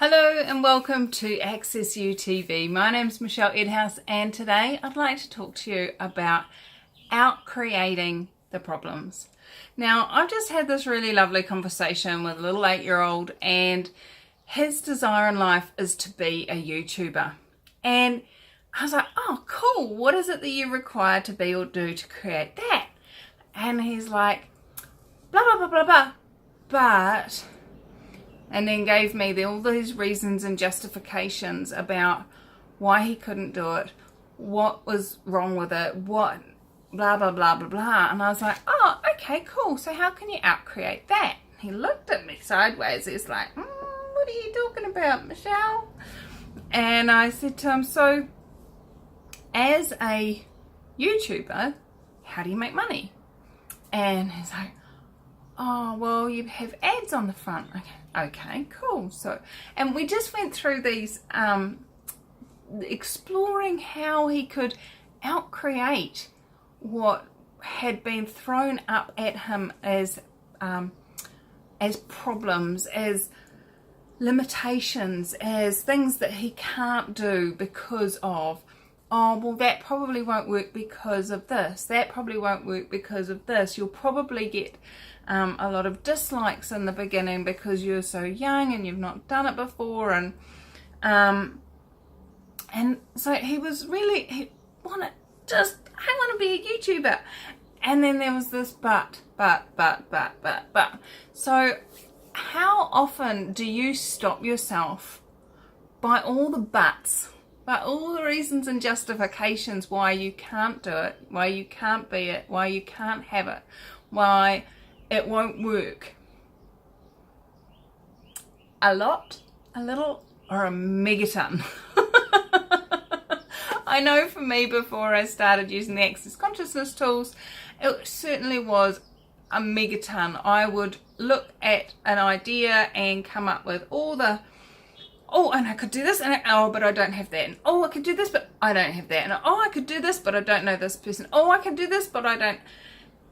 Hello and welcome to Access You TV. My name's Michelle Edhouse and today I'd like to talk to you about out-creating the problems. Now, I've just had this really lovely conversation with a little 8-year-old and his desire in life is to be a YouTuber. And I was like, oh cool, what is it that you require to be or do to create that? And he's like, blah blah blah blah blah, but... and then gave me all these reasons and justifications about why he couldn't do it, what was wrong with it, what, blah, blah, blah, blah, blah. And I was like, oh, okay, cool. So how can you out-create that? He looked at me sideways. He's like, what are you talking about, Michelle? And I said to him, so as a YouTuber, how do you make money? And he's like, oh, well, you have ads on the front. Okay, cool. So, and we just went through these, exploring how he could out-create what had been thrown up at him as problems, as limitations, as things that he can't do because of, oh, well, that probably won't work because of this. That probably won't work because of this. You'll probably get a lot of dislikes in the beginning because you're so young and you've not done it before. And so he was really, I want to be a YouTuber. And then there was this but. So how often do you stop yourself by all the buts? By all the reasons and justifications why you can't do it, why you can't be it, why you can't have it, why it won't work? A lot, a little, or a megaton? I know for me, before I started using the Access Consciousness tools, it certainly was a megaton. I would look at an idea and come up with all the, oh, and I could do this, and but I don't have that. And oh, I could do this, but I don't have that. And oh, I could do this, but I don't know this person. Oh, I could do this, but I don't.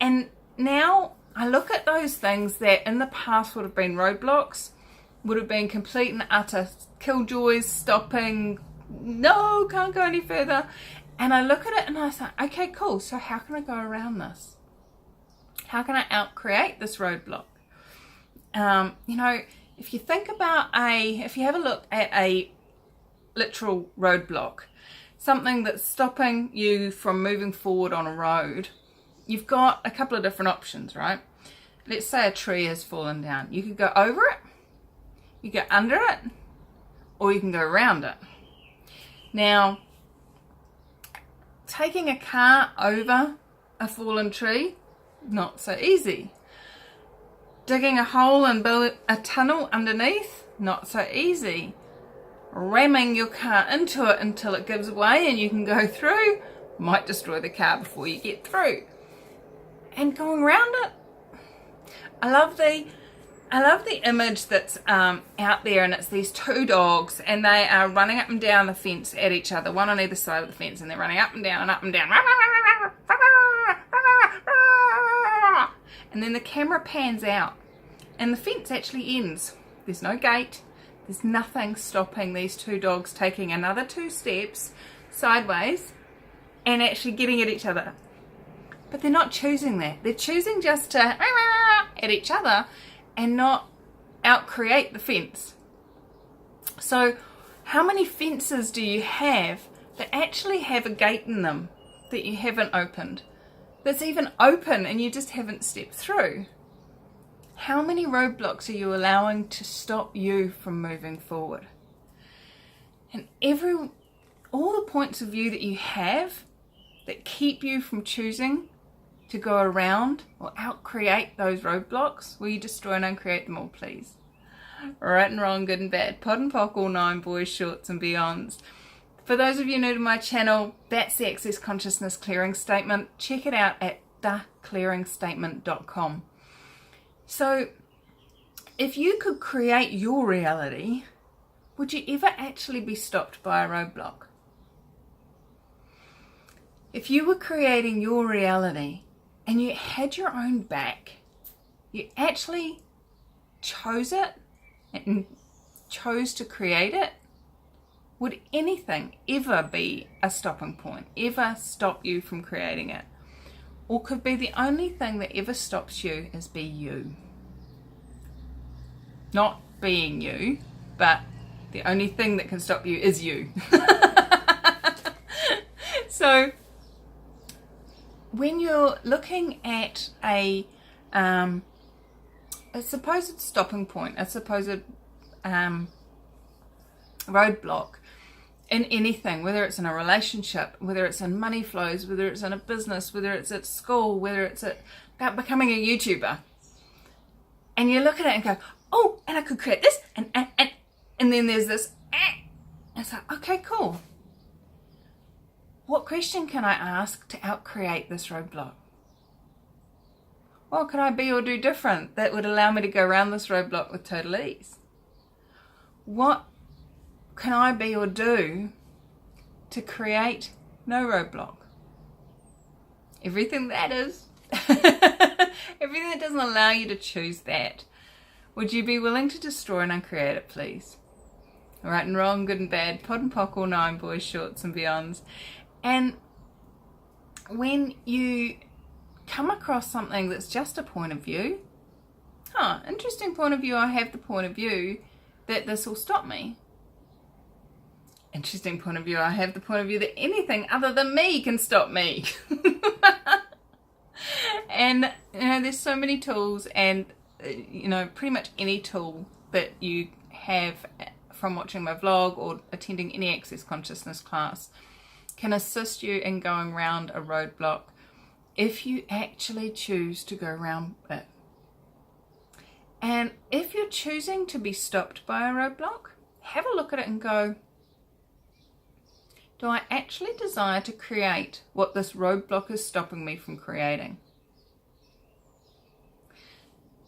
And now I look at those things that in the past would have been roadblocks, would have been complete and utter killjoys, stopping, no, can't go any further. And I look at it and I say, okay, cool. So how can I go around this? How can I out-create this roadblock? You know, if you think about if you have a look at a literal roadblock, something that's stopping you from moving forward on a road, you've got a couple of different options, right? Let's say a tree has fallen down. You could go over it, you go under it, or you can go around it. Now, taking a car over a fallen tree, not so easy. Digging a hole and build a tunnel underneath, not so easy. Ramming your car into it until it gives way and you can go through, might destroy the car before you get through. And going around it, I love the image that's out there, and it's these two dogs and they are running up and down the fence at each other, one on either side of the fence, and they're running up and down and up and down. And then the camera pans out and the fence actually ends. There's no gate, there's nothing stopping these two dogs taking another 2 steps sideways and actually getting at each other. But they're not choosing that. They're choosing just to at each other and not out-create the fence. So how many fences do you have that actually have a gate in them that you haven't opened? That's even open and you just haven't stepped through? How many roadblocks are you allowing to stop you from moving forward? And all the points of view that you have that keep you from choosing to go around or out-create those roadblocks, will you destroy and uncreate them all, please? Right and wrong, good and bad, pod and pock, all 9, boys, shorts and beyonds. For those of you new to my channel, that's the Access Consciousness Clearing Statement. Check it out at theclearingstatement.com. So, if you could create your reality, would you ever actually be stopped by a roadblock? If you were creating your reality and you had your own back, you actually chose it and chose to create it, would anything ever be a stopping point, ever stop you from creating it? Or could be the only thing that ever stops you is be you. Not being you, but the only thing that can stop you is you. So when you're looking at a supposed stopping point, a supposed roadblock in anything, whether it's in a relationship, whether it's in money flows, whether it's in a business, whether it's at school, whether it's about becoming a YouTuber, and you look at it and go, oh, and I could create this, and then there's this, and it's like, okay, cool. What question can I ask to outcreate this roadblock? What could I be or do different that would allow me to go around this roadblock with total ease? What can I be or do to create no roadblock? Everything that is. Everything that doesn't allow you to choose that. Would you be willing to destroy and uncreate it, please? Right and wrong, good and bad, pod and pock, all nine, boys, shorts and beyonds. And when you come across something that's just a point of view, interesting point of view, I have the point of view that this will stop me. Interesting point of view, I have the point of view that anything other than me can stop me. And there's so many tools, and pretty much any tool that you have from watching my vlog or attending any Access Consciousness class can assist you in going around a roadblock if you actually choose to go around it. And if you're choosing to be stopped by a roadblock, have a look at it and go, do I actually desire to create what this roadblock is stopping me from creating?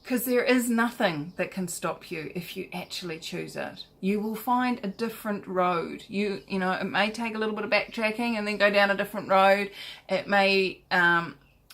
Because there is nothing that can stop you if you actually choose it. You will find a different road. It may take a little bit of backtracking and then go down a different road. It may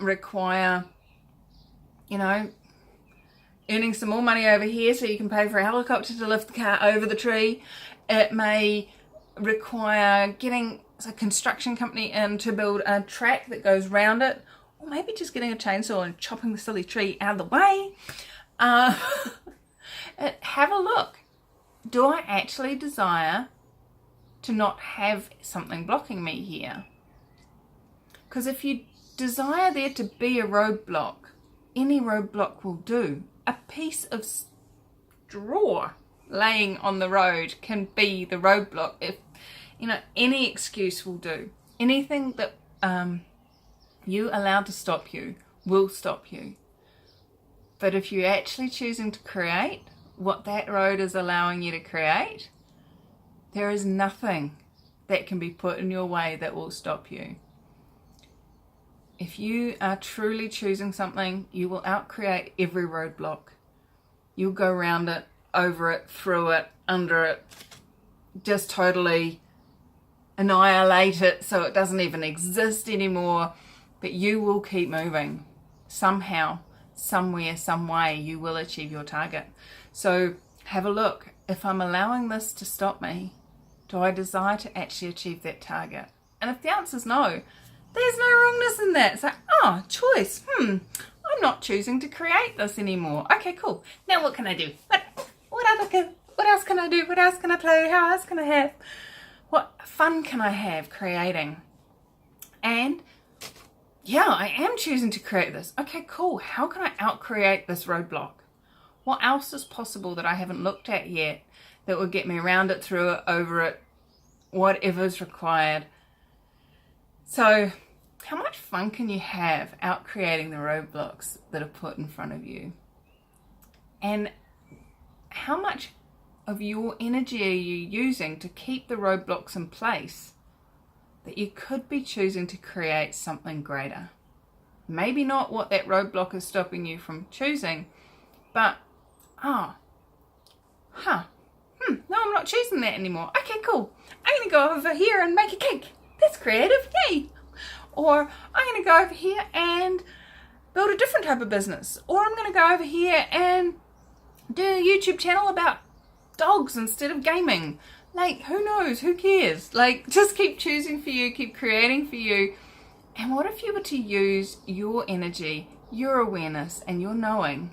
require, earning some more money over here so you can pay for a helicopter to lift the car over the tree. It may require getting a construction company in to build a track that goes round it. Or maybe just getting a chainsaw and chopping the silly tree out of the way. Have a look. Do I actually desire to not have something blocking me here? Because if you desire there to be a roadblock, any roadblock will do. A piece of straw laying on the road can be the roadblock. If any excuse will do. Anything that you allow to stop you will stop you. But if you're actually choosing to create what that road is allowing you to create, there is nothing that can be put in your way that will stop you. If you are truly choosing something, you will outcreate every roadblock. You'll go around it, over it, through it, under it, just totally annihilate it so it doesn't even exist anymore. But you will keep moving. Somehow, somewhere, some way, you will achieve your target. So have a look. If I'm allowing this to stop me, do I desire to actually achieve that target? And if the answer is no, there's no wrongness in that. It's like, choice. I'm not choosing to create this anymore. Okay, cool. Now what can I do? What else can I do? What else can I play? How else can I have? What fun can I have creating? And yeah, I am choosing to create this. Okay, cool. How can I outcreate this roadblock? What else is possible that I haven't looked at yet that would get me around it, through it, over it, whatever's required? So how much fun can you have out creating the roadblocks that are put in front of you? And how much of your energy are you using to keep the roadblocks in place that you could be choosing to create something greater? Maybe not what that roadblock is stopping you from choosing, but no, I'm not choosing that anymore. Okay, cool. I'm going to go over here and make a cake. That's creative, yay. Or I'm going to go over here and build a different type of business. Or I'm going to go over here and do a YouTube channel about dogs instead of gaming. Like, who knows? Who cares? Like, just keep choosing for you, keep creating for you. And what if you were to use your energy, your awareness, and your knowing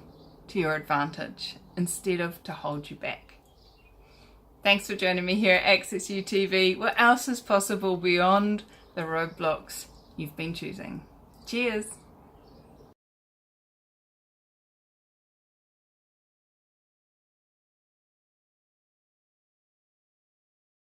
to your advantage instead of to hold you back? Thanks for joining me here at Access You TV. What else is possible beyond the roadblocks you've been choosing? Cheers.